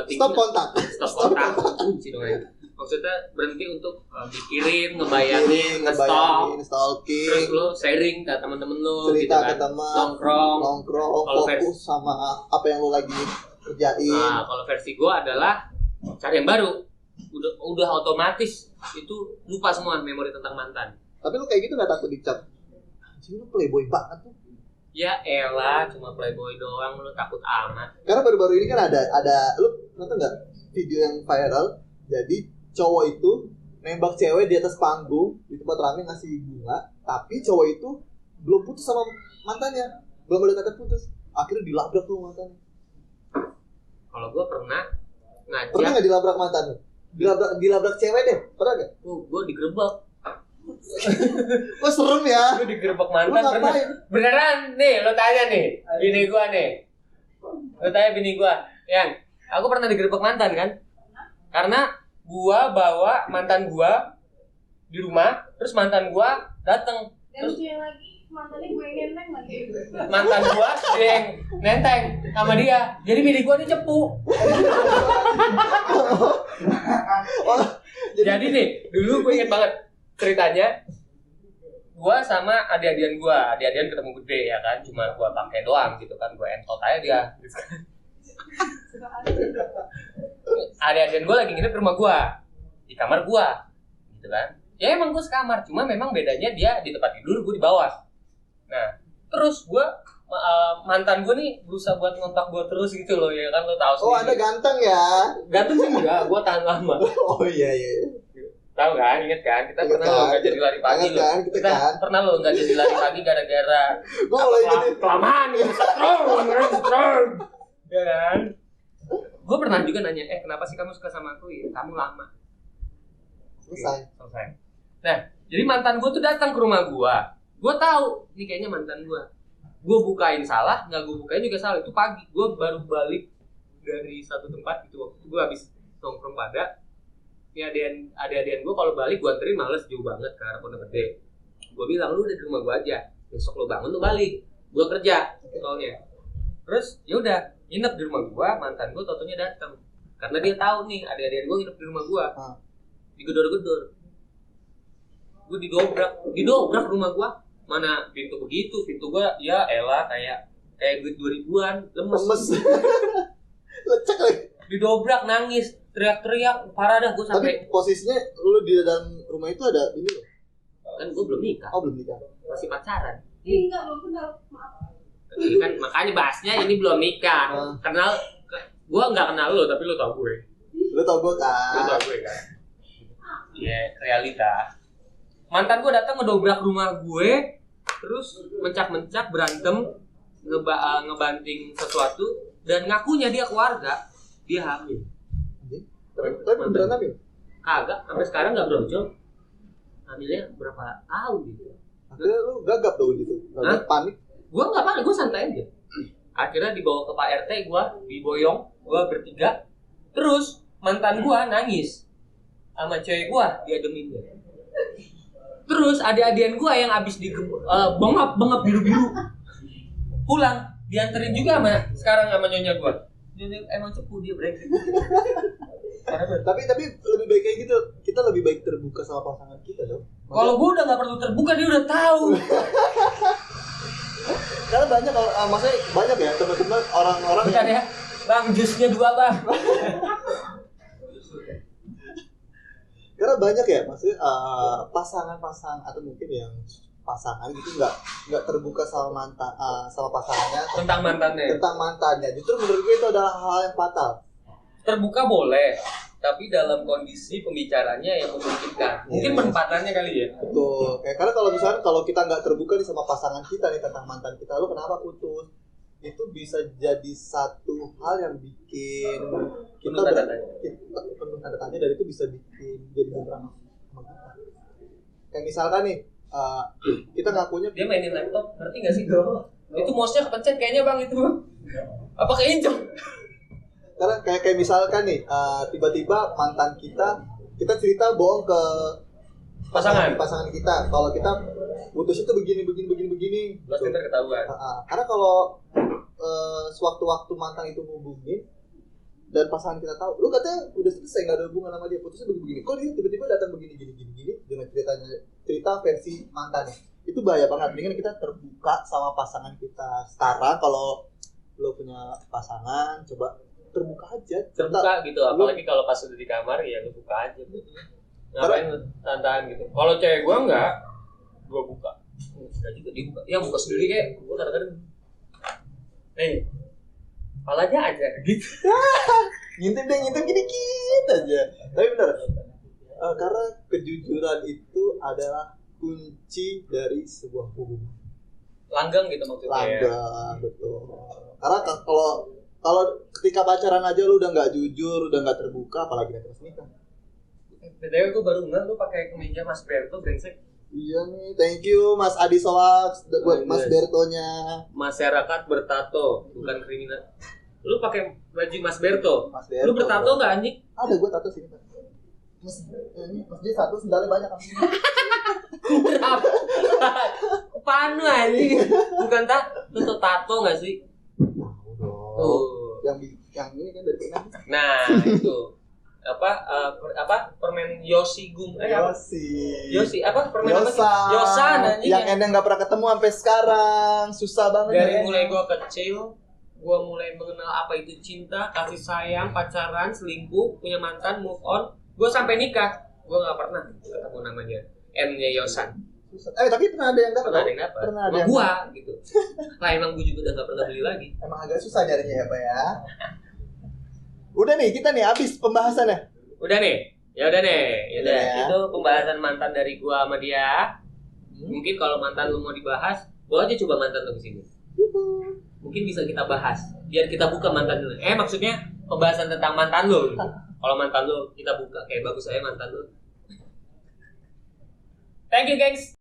Stop kontak. Stop kontak. Kunci dong ya. Maksudnya berhenti untuk mikirin, ngebayangin, nge-stop. stalking, Terus lo sharing ke teman-teman lo gitu cerita kan. ke teman, Nongkrong. Kalau fokus sama apa yang lo lagi kerjain. Nah, kalau versi gue adalah cari yang baru. Udah otomatis itu lupa semua memori tentang mantan. Tapi lo kayak gitu gak takut dicap? Anjing lo playboy banget tuh. Ya elah, cuma playboy doang, lo takut amat. Karena baru-baru ini kan ada lo nonton nggak video yang viral? Jadi cowok itu nembak cewek di atas panggung di tempat rame ngasih bunga, tapi cowok itu belum putus sama mantannya, belum ada kata putus. Akhirnya dilabrak tuh mantannya. Kalau gue pernah ngajak. Pernah nggak dilabrak mantan lo? Dilabrak cewek deh, pernah nggak? Gue digerebek. Wah serem ya. Gue digerebek Lo mantan. ngapain? Beneran nih, lo tanya nih, bini gue nih. Lo tanya bini gue, yang aku pernah digerebek mantan kan? Karena gue bawa mantan gue di rumah, terus mantan gue dateng. Dan lucu yang lagi mantannya gue yang nenteng lagi. Mantan gue yang nenteng sama dia. Jadi bini gue ini cepu. Oh, Jadi nih, dulu gue inget banget ceritanya. Gue sama adik-adian gue, adik-adian ketemu gede ya kan, cuma gue pakai doang gitu kan, gue entot aja dia. Adik-adian gue lagi nginep di rumah gue, di kamar gue, gitu kan. Ya emang gue sekamar, cuma memang bedanya dia di tempat tidur, gue di bawah. Nah, terus gue mantan gue nih berusaha buat ngontak gue terus gitu loh, ya kan lo tahu sendiri. oh Anda ganteng ya? Ganteng sih enggak, gue tahan lama. Oh iya. Tahu kan, inget kan? Kita Ingat pernah lo kan? nggak jadi lari pagi Ingat lo. kan? Kita kan? Pernah lo nggak jadi lari pagi gara-gara Gue mulai jadi kelamaan, strong, ya kan? Gue pernah juga nanya, kenapa sih kamu suka sama aku? Ya, kamu lama. selesai. Selesai. Nah, jadi mantan gue tuh datang ke rumah gue. Gue tahu, ini kayaknya mantan gue. Gue bukain salah, nggak gue bukain juga salah. Itu pagi, gue baru balik dari satu tempat itu waktu gue habis nongkrong pada. Ya adik-adian gue kalau balik gue anterin males jauh banget ke arah Pondok Gede. Gue bilang lu udah di rumah gue aja, besok lu bangun lu balik, gue kerja soalnya. Terus ya udah nginep di rumah gue, mantan gue taunya datang karena dia tahu nih adik-adian gue nginep di rumah gue, digedor-gedor, gue didobrak rumah gue, mana pintu begitu, pintu gue ya elah kayak duit 2000-an lemes. Lecek lagi. Didobrak nangis. Teriak-teriak, parah dah gue sampai. Tapi posisinya lu di dalam rumah itu ada ini loh. Kan gue belum nikah. Oh belum nikah. Masih pacaran. Ih, enggak, belum kenal. Maaf. Ini kan makanya bahasnya ini belum nikah. Kenal, gue nggak kenal lo, tapi lo tau gue. Lu tau gue kan? Lo tau gue kan. Iya, realita. Mantan gue datang ngedobrak rumah gue, terus mencak-mencak berantem, ngebanting sesuatu, dan ngakunya dia keluarga, dia hamil. Tapi beneran hamil? Kagak, sampai sekarang nggak brojol. Hamilnya berapa tahun gitu. Akhirnya lu gagap dong gitu. Gagap panik. Gue nggak panik, gue santai aja. Akhirnya dibawa ke Pak RT, gue diboyong, gue bertiga. Terus mantan gue nangis sama cewek gue, diademin dia. Terus adik-adian gue yang abis bengap biru-biru pulang, dianterin juga sekarang sama nyonya gue. Nyonya emang cepu dia brengsek. Tapi lebih baik kayak gitu. Kita lebih baik terbuka sama pasangan kita dong. Kalau gue udah nggak perlu terbuka, dia udah tahu. Karena banyak maksudnya banyak ya teman-teman orang-orang Bentar ya, bang jusnya 2 bang. Karena banyak ya maksudnya pasangan-pasangan atau mungkin yang pasangan gitu nggak terbuka sama sama pasangannya Tentang mantannya. Justru menurut gue itu adalah hal yang fatal. Terbuka boleh, tapi dalam kondisi pembicaranya yang memungkinkan. Mungkin penempatannya kali ya. Betul. Karena kalau kita nggak terbuka nih sama pasangan kita nih tentang mantan kita, lu kenapa putus? Itu bisa jadi satu hal yang bikin kita penuh tanda tanya, dan itu bisa bikin jadi bumerang sama kita. Kayak misalkan nih, kita ngakunya Dia mainin laptop, ngerti gak sih? Itu mouse-nya kepencet kayaknya bang itu. Apa keinjek? karena kayak misalkan nih, tiba-tiba mantan kita cerita bohong ke pasangan kita. Kalau kita putus itu begini. Pasti ntar ketahuan. Karena kalau sewaktu-waktu mantan itu hubungin dan pasangan kita tahu, lu katanya udah selesai nggak ada hubungan sama dia, putusnya begini. Kok dia tiba-tiba datang begini dengan cerita versi mantannya. Itu bahaya banget. Mendingan kita terbuka sama pasangan kita. Sekarang kalau lu punya pasangan, coba terbuka aja. Terbuka gitu, apalagi kalau pas udah di kamar ya lu buka aja. Ngapain lu tahan gitu. Kalau cewek gua enggak, gua buka. Enggak juga dia buka. Ya buka sendiri kayak gua kadang-kadang. Palanya aja gitu. ngintip dikit aja. Tapi benar. Karena kejujuran itu adalah kunci dari sebuah hubungan. Langgeng gitu maksudnya. Langgeng, betul. Karena kalau ketika pacaran aja lu udah nggak jujur, udah nggak terbuka, apalagi nanti pas nikah. BTW gue baru nggak lu pakai kemeja Mas Berto brengsek. Iya nih, thank you Mas Adi Soaks buat Mas Bertonya. Masyarakat bertato, bukan kriminal. Lu pakai baju Mas Berto. Mas Berto. Lu bertato nggak anjing? Ada gue tato sini. Mas dia satu sendalnya banyak. Apaan lu anjing? Bukan tato nggak sih? Yang ini kan dari Penang. Nah, itu. Permen Yosi Gum. Yosi apa? Permen Yosa. apa sih? Yosan anjing. Yang Endang enggak pernah ketemu sampai sekarang. Susah banget. Dari mulai gua kecil, gua mulai mengenal apa itu cinta, kasih sayang, pacaran, selingkuh, punya mantan, move on. Gua sampai nikah, gua enggak pernah ketemu namanya M-nya Yosan. Tapi pernah ada yang dapat. Pernah ada yang gua gitu. Lah emang gua juga udah enggak pernah beli lagi. Emang agak susah nyarinya ya, Pak ya. Udah nih, kita nih habis pembahasannya. Udah nih. Ya udah nih. Ya udah. Ya. Itu pembahasan mantan dari gua sama dia. Mungkin kalau mantan lu mau dibahas, gua aja coba mantan lu kesini. Mungkin bisa kita bahas. Biar kita buka mantan lu. Maksudnya pembahasan tentang mantan lu. Kalau mantan lu kita buka kayak bagus aja mantan lu. Thank you, gengs.